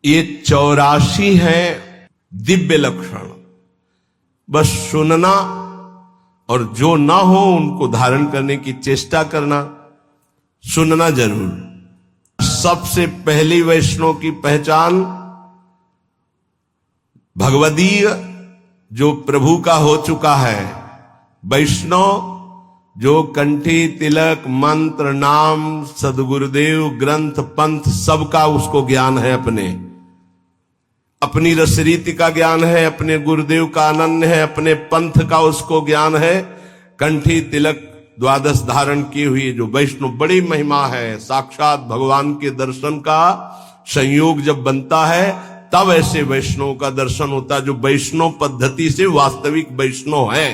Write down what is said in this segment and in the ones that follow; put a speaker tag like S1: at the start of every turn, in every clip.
S1: ये 84 है दिव्य लक्षण। बस सुनना और जो ना हो उनको धारण करने की चेष्टा करना, सुनना जरूर। सबसे पहली वैष्णव की पहचान भगवदीय जो प्रभु का हो चुका है, वैष्णव जो कंठी तिलक मंत्र नाम सदगुरुदेव ग्रंथ पंथ सबका उसको ज्ञान है, अपनी रसरीति का ज्ञान है, अपने गुरुदेव का अनन्य है, अपने पंथ का उसको ज्ञान है। कंठी तिलक द्वादश धारण की हुई जो वैष्णव बड़ी महिमा है। साक्षात भगवान के दर्शन का संयोग जब बनता है तब ऐसे वैष्णव का दर्शन होता है जो वैष्णव पद्धति से वास्तविक वैष्णव है।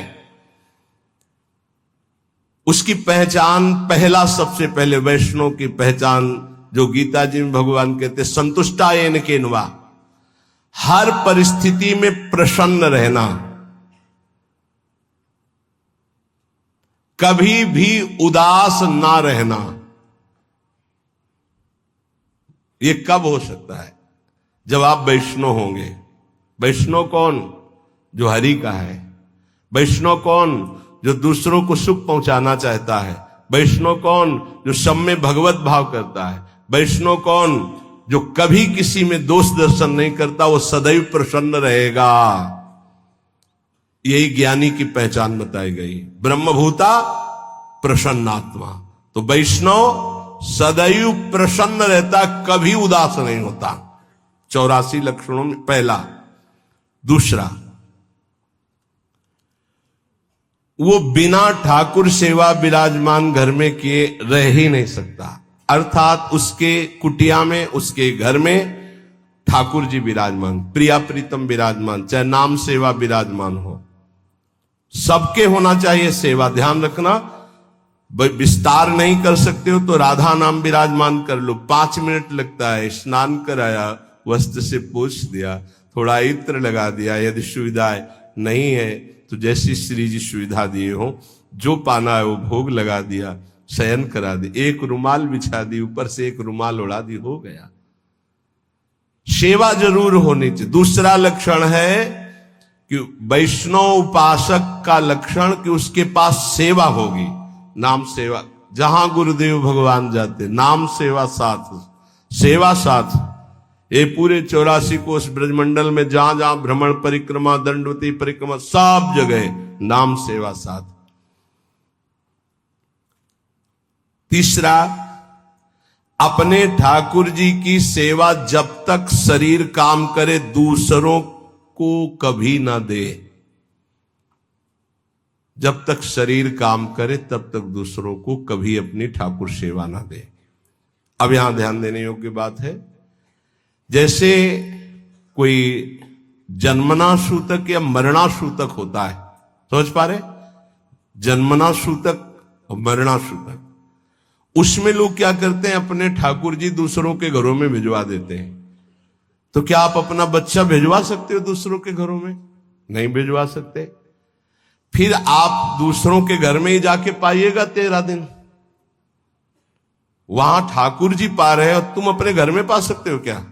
S1: उसकी पहचान पहला, सबसे पहले वैष्णव की पहचान जो गीता जी में भगवान कहते संतुष्टायेन केनवा, हर परिस्थिति में प्रसन्न रहना, कभी भी उदास ना रहना। ये कब हो सकता है? जब आप वैष्णव होंगे। वैष्णव कौन? जो हरि का है। वैष्णव कौन? जो दूसरों को सुख पहुंचाना चाहता है। वैष्णव कौन? जो सब में भगवत भाव करता है। वैष्णव कौन? जो कभी किसी में दोष दर्शन नहीं करता, वो सदैव प्रसन्न रहेगा। यही ज्ञानी की पहचान बताई गई, ब्रह्मभूता प्रसन्नात्मा। तो वैष्णव सदैव प्रसन्न रहता, कभी उदास नहीं होता। 84 लक्षणों में पहला। दूसरा, वो बिना ठाकुर सेवा विराजमान घर में किए रह ही नहीं सकता। अर्थात उसके कुटिया में, उसके घर में ठाकुर जी विराजमान, प्रिया प्रीतम विराजमान, चाहे नाम सेवा विराजमान हो। सबके होना चाहिए सेवा। ध्यान रखना, विस्तार नहीं कर सकते हो तो राधा नाम विराजमान कर लो। 5 मिनट लगता है। स्नान कराया, वस्त्र से पोंछ दिया, थोड़ा इत्र लगा दिया। यदि सुविधा नहीं है तो जैसी श्री जी सुविधा दिए हो, जो पाना है वो भोग लगा दिया, शयन करा दी, एक रुमाल बिछा दी, ऊपर से एक रुमाल उड़ा दी, हो गया। सेवा जरूर होनी चाहिए। दूसरा लक्षण है कि वैष्णव उपासक का लक्षण कि उसके पास सेवा होगी। नाम सेवा, जहां गुरुदेव भगवान जाते नाम सेवा साथ, सेवा साथ। ये पूरे 84 कोष ब्रजमंडल में जहां जहां भ्रमण परिक्रमा, दंडवती परिक्रमा, सब जगह नाम सेवा साथ। तीसरा, अपने ठाकुर जी की सेवा जब तक शरीर काम करे दूसरों को कभी ना दे। जब तक शरीर काम करे तब तक दूसरों को कभी अपनी ठाकुर सेवा ना दे। अब यहां ध्यान देने योग्य बात है, जैसे कोई जन्मना सूतक या मरना सूतक होता है, समझ पा रहे? जन्मना सूतक और मरना सूतक, उसमें लोग क्या करते हैं, अपने ठाकुर जी दूसरों के घरों में भिजवा देते हैं। तो क्या आप अपना बच्चा भिजवा सकते हो दूसरों के घरों में? नहीं भिजवा सकते। फिर आप दूसरों के घर में ही जाके पाइएगा 13 दिन। वहां ठाकुर जी पा रहे हैं और तुम अपने घर में पा सकते हो क्या?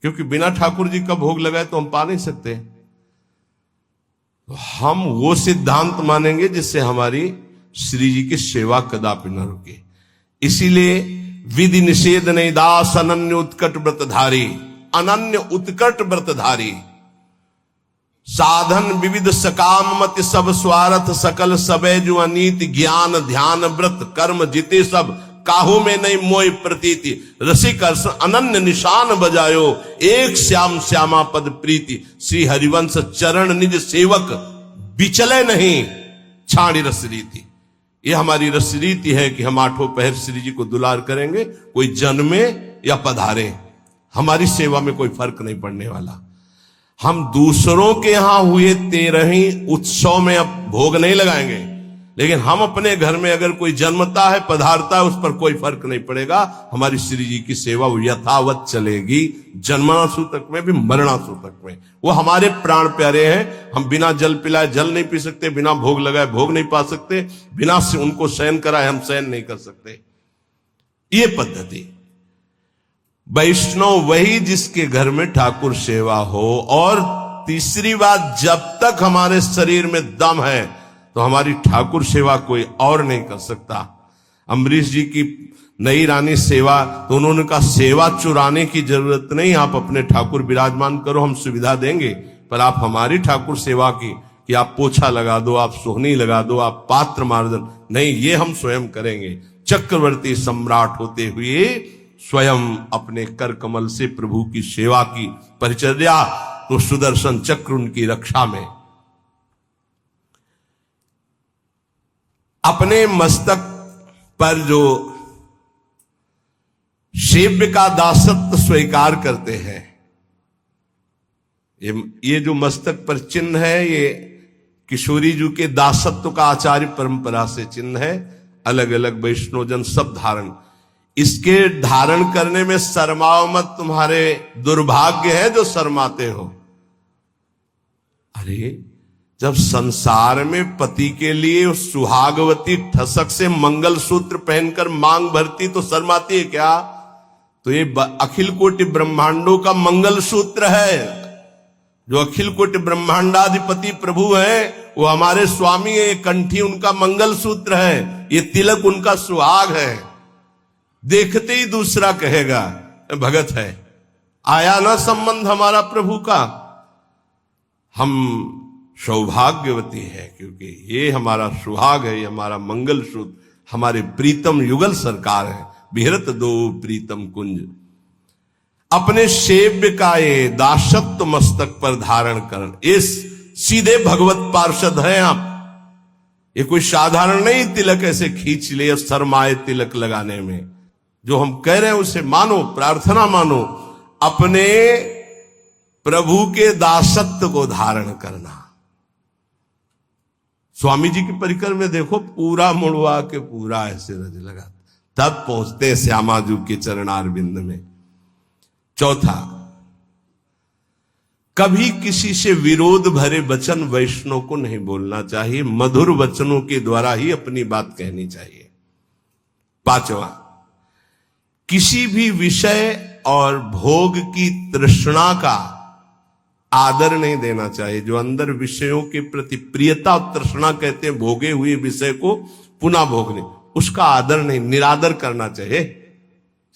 S1: क्योंकि बिना ठाकुर जी का भोग लगाए तो हम पा नहीं सकते। तो हम वो सिद्धांत मानेंगे जिससे हमारी श्री जी की सेवा कदापि न रुके। इसीलिए विधि निषेध नहीं दास अनन्य उत्कट व्रतधारी, अनन्य उत्कट व्रतधारी, साधन विविध सकाम मति सब स्वार्थ सकल सबे जो अनीति, ज्ञान ध्यान व्रत कर्म जिते सब, काहू में नहीं मोय प्रतीति, रसिक अनन्य निशान बजायो, एक श्याम श्यामा पद प्रीति, श्री हरिवंश चरण निज सेवक, बिचले नहीं छाड़ी रस रीति। ये हमारी रस रीति है कि हम 8 पहर श्री जी को दुलार करेंगे, कोई जन्मे या पधारे, हमारी सेवा में कोई फर्क नहीं पड़ने वाला। हम दूसरों के यहां हुए 13 उत्सव में अब भोग नहीं लगाएंगे, लेकिन हम अपने घर में अगर कोई जन्मता है, पधारता है, उस पर कोई फर्क नहीं पड़ेगा। हमारी श्री जी की सेवा वो यथावत चलेगी, जन्मना सूतक में भी मरना सूतक में। वो हमारे प्राण प्यारे हैं। हम बिना जल पिलाए जल नहीं पी सकते, बिना भोग लगाए भोग नहीं पा सकते, बिना से उनको शयन कराए हम शयन नहीं कर सकते। ये पद्धति। वैष्णव वही जिसके घर में ठाकुर सेवा हो। और तीसरी बात, जब तक हमारे शरीर में दम है तो हमारी ठाकुर सेवा कोई और नहीं कर सकता। अम्बरीश जी की नई रानी सेवा, तो उन्होंने कहा सेवा चुराने की जरूरत नहीं, आप अपने ठाकुर विराजमान करो, हम सुविधा देंगे, पर आप हमारी ठाकुर सेवा की कि आप पोछा लगा दो, आप सोहनी लगा दो, आप पात्र मार्जन नहीं, ये हम स्वयं करेंगे। चक्रवर्ती सम्राट होते हुए स्वयं अपने कर कमल से प्रभु की सेवा की परिचर्या, तो सुदर्शन चक्र उनकी रक्षा में। अपने मस्तक पर जो सेव्य का दासत्व स्वीकार करते हैं, ये जो मस्तक पर चिन्ह है, ये किशोरी जी के दासत्व का आचार्य परंपरा से चिन्ह है। अलग अलग वैष्णवजन सब धारण, इसके धारण करने में शर्माओ मत, तुम्हारे दुर्भाग्य है जो शर्माते हो। अरे जब संसार में पति के लिए सुहागवती ठसक से मंगल सूत्र पहनकर मांग भरती तो शर्माती है क्या? तो ये अखिल कोटि ब्रह्मांडों का मंगल सूत्र है। जो अखिल कोटि ब्रह्मांडाधिपति प्रभु है वो हमारे स्वामी है। ये कंठी उनका मंगल सूत्र है, ये तिलक उनका सुहाग है। देखते ही दूसरा कहेगा भगत है। आया ना संबंध हमारा प्रभु का। हम सौभाग्यवती है क्योंकि ये हमारा सुहाग है, ये हमारा मंगल सूत्र, हमारे प्रीतम युगल सरकार है। बिहरत दो प्रीतम कुंज। अपने सेव्य का ये दासत्व मस्तक पर धारण कर, इस सीधे भगवत पार्षद हैं आप। ये कोई साधारण नहीं तिलक ऐसे खींच ले शर्माए तिलक लगाने में। जो हम कह रहे हैं उसे मानो, प्रार्थना मानो। अपने प्रभु के दासत्व को धारण करना। स्वामी जी की परिकर में देखो, पूरा मुड़वा के पूरा ऐसे रज लगा, तब पहुंचते श्यामाजू के चरणारविंद में। चौथा, कभी किसी से विरोध भरे वचन वैष्णव को नहीं बोलना चाहिए। मधुर वचनों के द्वारा ही अपनी बात कहनी चाहिए। पांचवा, किसी भी विषय और भोग की तृष्णा का आदर नहीं देना चाहिए। जो अंदर विषयों के प्रति प्रियता और तृष्णा कहते हैं, भोगे हुए विषय को पुनः भोगने, उसका आदर नहीं, निरादर करना चाहिए।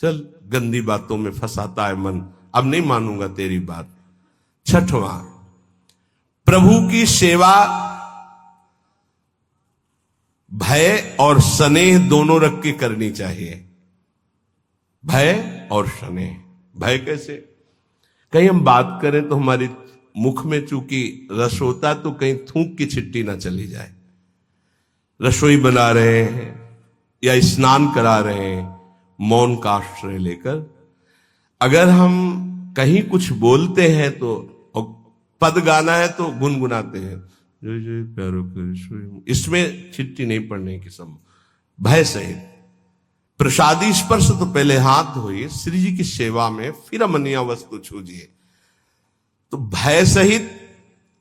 S1: चल गंदी बातों में फंसाता है मन, अब नहीं मानूंगा तेरी बात। छठवां, प्रभु की सेवा भय और स्नेह दोनों रख के करनी चाहिए। भय और स्नेह। भय कैसे? कहीं हम बात करें तो हमारी मुख में चूंकि रस होता तो कहीं थूक की छिट्टी ना चली जाए। रसोई बना रहे हैं या स्नान करा रहे हैं, मौन का आश्रय लेकर अगर हम कहीं कुछ बोलते हैं तो, पद गाना है तो गुनगुनाते हैं, जय जय प्यारो प्यारो, इसमें छिट्टी नहीं पड़ने की संभव। भय सहित प्रसादी स्पर्श तो पहले हाथ धोइए श्री जी की सेवा में, फिर अमनिया वस्तु छूजिए। तो भय सहित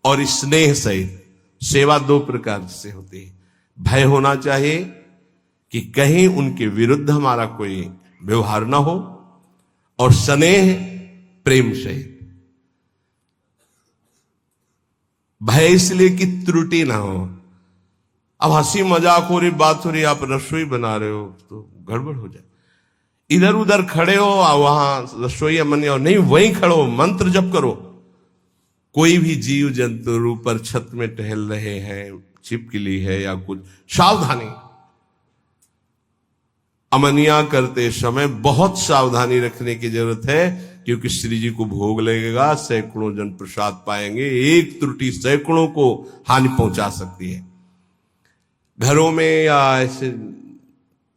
S1: और स्नेह सहित सेवा दो प्रकार से होती है। भय होना चाहिए कि कहीं उनके विरुद्ध हमारा कोई व्यवहार ना हो, और स्नेह प्रेम सहित। भय इसलिए कि त्रुटि ना हो। अब हंसी मजाक हो रही, बात हो रही, आप रसोई बना रहे हो तो गड़बड़ हो जाए। इधर उधर खड़े हो, वहां रसोई मनिया नहीं, वहीं खड़ो, मंत्र जप करो। कोई भी जीव जंतु ऊपर छत में टहल रहे हैं, छिपकली है या कुछ, सावधानी। अमनिया करते समय बहुत सावधानी रखने की जरूरत है, क्योंकि श्री जी को भोग लगेगा, सैकड़ों जन प्रसाद पाएंगे। एक त्रुटि सैकड़ों को हानि पहुंचा सकती है। घरों में या ऐसे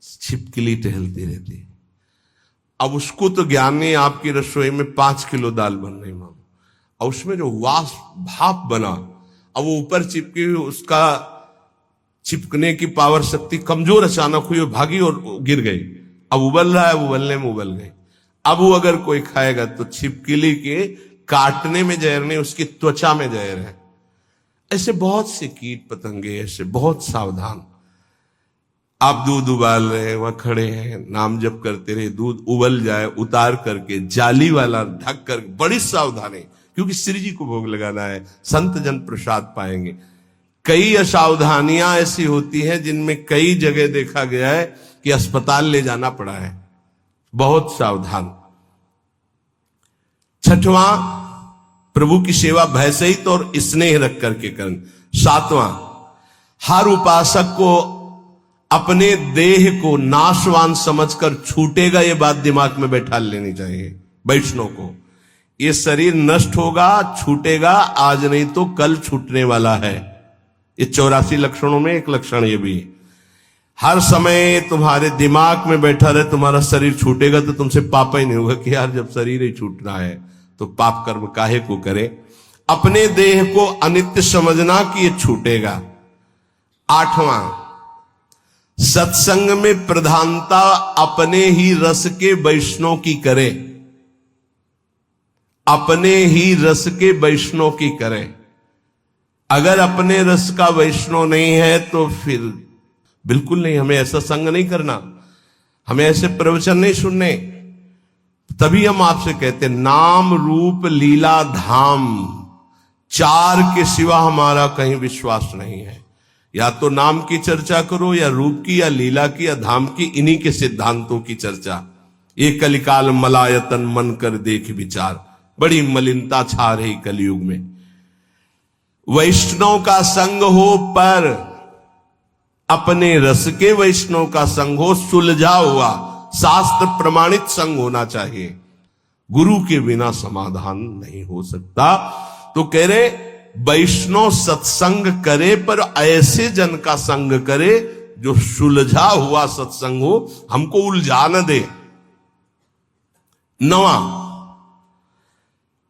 S1: छिपकली टहलती रहती है। अब उसको तो ज्ञान नहीं, आपकी रसोई में 5 किलो दाल बन रही माम, और उसमें जो वाष्प भाप बना, अब वो ऊपर चिपकी हुई, उसका चिपकने की पावर शक्ति कमजोर अचानक हुई, भागी और गिर गई। अब उबल रहा है, उबलने में उबल गई। अब वो अगर कोई खाएगा तो छिपकली के काटने में जहर नहीं, उसकी त्वचा में जहर है। ऐसे बहुत से कीट पतंगे, ऐसे बहुत सावधान। आप दूध उबाल रहे हैं, वहां खड़े हैं, नाम जप करते रहे, दूध उबल जाए, उतार करके जाली वाला ढक कर, बड़ी सावधानी, क्योंकि श्री जी को भोग लगाना है, संत जन प्रसाद पाएंगे। कई असावधानियां ऐसी होती हैं जिनमें कई जगह देखा गया है कि अस्पताल ले जाना पड़ा है। बहुत सावधान। छठवां, प्रभु की सेवा भय सहित और स्नेह रख करके करना। सातवां, हर उपासक को अपने देह को नाशवान समझकर छूटेगा, ये बात दिमाग में बैठा लेनी चाहिए वैष्णव को। ये शरीर नष्ट होगा, छूटेगा, आज नहीं तो कल छूटने वाला है। ये 84 लक्षणों में एक लक्षण ये भी। हर समय तुम्हारे दिमाग में बैठा रहे तुम्हारा शरीर छूटेगा, तो तुमसे पाप ही नहीं होगा कि यार जब शरीर ही छूटना है तो पाप कर्म काहे को करे। अपने देह को अनित्य समझना कि ये छूटेगा। आठवां, सत्संग में प्रधानता अपने ही रस के वैष्णव की करे। अपने ही रस के वैष्णव की करे। अगर अपने रस का वैष्णव नहीं है तो फिर बिल्कुल नहीं, हमें ऐसा संग नहीं करना, हमें ऐसे प्रवचन नहीं सुनने। तभी हम आपसे कहते नाम रूप लीला धाम, चार के सिवा हमारा कहीं विश्वास नहीं है। या तो नाम की चर्चा करो, या रूप की, या लीला की, या धाम की, इन्हीं के सिद्धांतों की चर्चा। ये कलिकाल मलायतन मन कर देख विचार, बड़ी मलिनता छा रही कलयुग में। वैष्णव का संग हो, पर अपने रस के वैष्णव का संग हो, सुलझा हुआ शास्त्र प्रमाणित संग होना चाहिए। गुरु के बिना समाधान नहीं हो सकता। तो कह रहे वैष्णव सत्संग करे, पर ऐसे जन का संग करे जो सुलझा हुआ सत्संग हो, हमको उलझा न दे। नवा,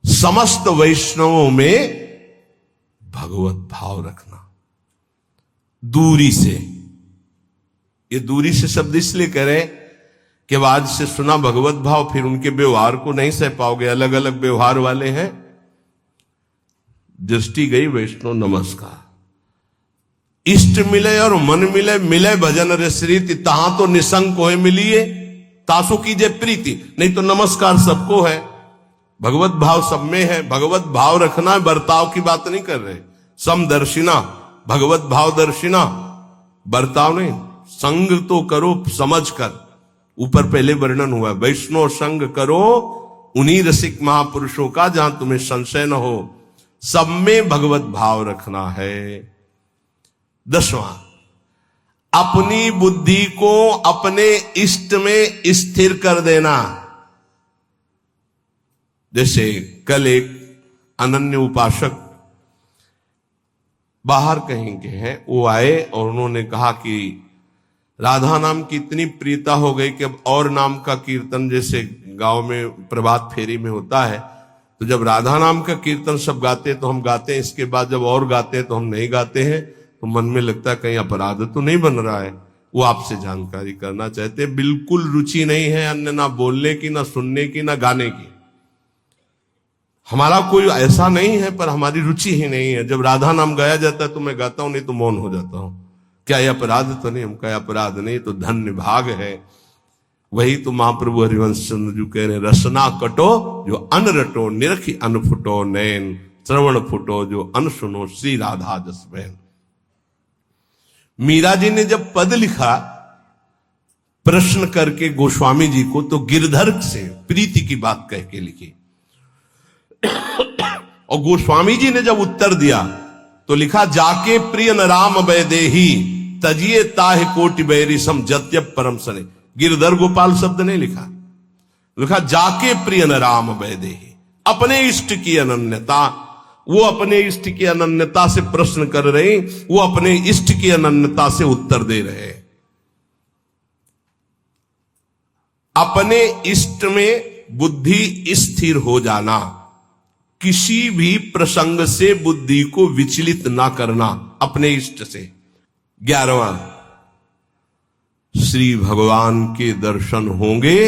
S1: समस्त वैष्णवों में भगवत भाव रखना। दूरी से, ये दूरी से शब्द इसलिए कह रहे कि आज से सुना भगवत भाव, फिर उनके व्यवहार को नहीं सह पाओगे। अलग अलग व्यवहार वाले हैं। दृष्टि गई वैष्णव नमस्कार। इष्ट मिले और मन मिले, मिले भजन रसरीति, तहां तो निसंग को है मिलिए, तासु कीजिए प्रीति। नहीं तो नमस्कार सबको है, भगवत भाव सब में है। भगवत भाव रखना है, बर्ताव की बात नहीं कर रहे। समदर्शिना, भगवत भाव दर्शिना, बर्ताव नहीं। संग तो करो समझ कर, ऊपर पहले वर्णन हुआ। वैष्णव संग करो उन्हीं रसिक महापुरुषों का जहां तुम्हें संशय न हो। सब में भगवत भाव रखना है। 10वां, अपनी बुद्धि को अपने इष्ट में स्थिर कर देना। जैसे कल एक अनन्य उपासक बाहर कहीं के हैं, वो आए और उन्होंने कहा कि राधा नाम की इतनी प्रियता हो गई कि अब और नाम का कीर्तन, जैसे गांव में प्रभात फेरी में होता है, तो जब राधा नाम का कीर्तन सब गाते हैं तो हम गाते हैं, इसके बाद जब और गाते हैं तो हम नहीं गाते हैं। तो मन में लगता है कहीं अपराध तो नहीं बन रहा है। वो आपसे जानकारी करना चाहते। बिल्कुल रुचि नहीं है अन्य ना बोलने की, ना सुनने की, ना गाने की। हमारा कोई ऐसा नहीं है, पर हमारी रुचि ही नहीं है। जब राधा नाम गाया जाता है तो मैं गाता हूं, नहीं तो मौन हो जाता हूं। क्या यह अपराध तो नहीं? हम क्या अपराध नहीं, तो धन्य भाग है। वही तो महाप्रभु हरिवंश चंद्र जी कह रहे, रसना कटो जो अन रटो, निरखी अन फुटो नैन, श्रवण फुटो जो अन सुनो, श्री राधा जस बहन। मीरा जी ने जब पद लिखा प्रश्न करके गोस्वामी जी को, तो गिरधर से प्रीति की बात कह के लिखी। और गोस्वामी जी ने जब उत्तर दिया तो लिखा, जाके प्रिय न राम वैदेही, तजिए ताहि कोटि बैरी सम जत्यप परम सने। गिरधर गोपाल शब्द नहीं लिखा, लिखा जाके प्रिय न राम वैदेही। अपने इष्ट की अनन्यता, वो अपने इष्ट की अनन्यता से प्रश्न कर रहे, वो अपने इष्ट की अनन्यता से उत्तर दे रहे। अपने इष्ट में बुद्धि स्थिर हो जाना, किसी भी प्रसंग से बुद्धि को विचलित ना करना, अपने इष्ट से। 11वां, श्री भगवान के दर्शन होंगे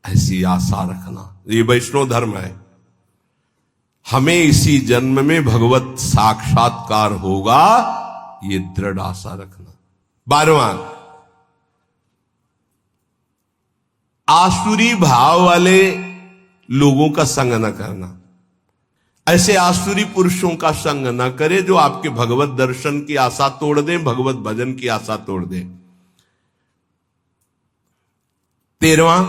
S1: ऐसी आशा रखना। ये वैष्णव धर्म है। हमें इसी जन्म में भगवत साक्षात्कार होगा, ये दृढ़ आशा रखना। 12वां, आसुरी भाव वाले लोगों का संग न करना। ऐसे आसुरी पुरुषों का संग न करे जो आपके भगवत दर्शन की आशा तोड़ दे, भगवत भजन की आशा तोड़ दे। 13वां,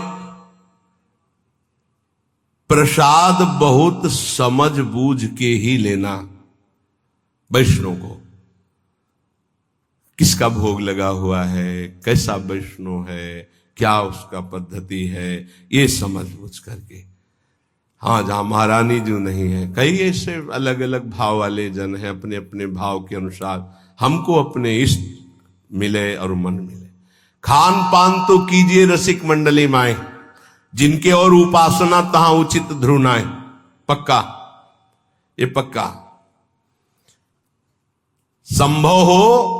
S1: प्रसाद बहुत समझ बूझ के ही लेना। वैष्णव को किसका भोग लगा हुआ है, कैसा वैष्णव है, क्या उसका पद्धति है, ये समझ बूझ करके। हाँ, जहां महारानी जो नहीं है, कई ऐसे अलग अलग भाव वाले जन हैं, अपने अपने भाव के अनुसार हमको अपने इष्ट मिले और मन मिले। खान पान तो कीजिए रसिक मंडली माए, जिनके और उपासना तहां उचित ध्रुनाए। पक्का, ये पक्का। संभव हो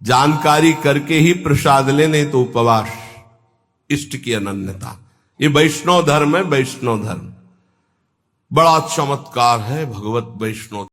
S1: जानकारी करके ही प्रसाद ले, नहीं तो उपवास, इष्ट की अनन्यता। ये वैष्णव धर्म है, वैष्णव धर्म बड़ा चमत्कार है। भगवत वैष्णव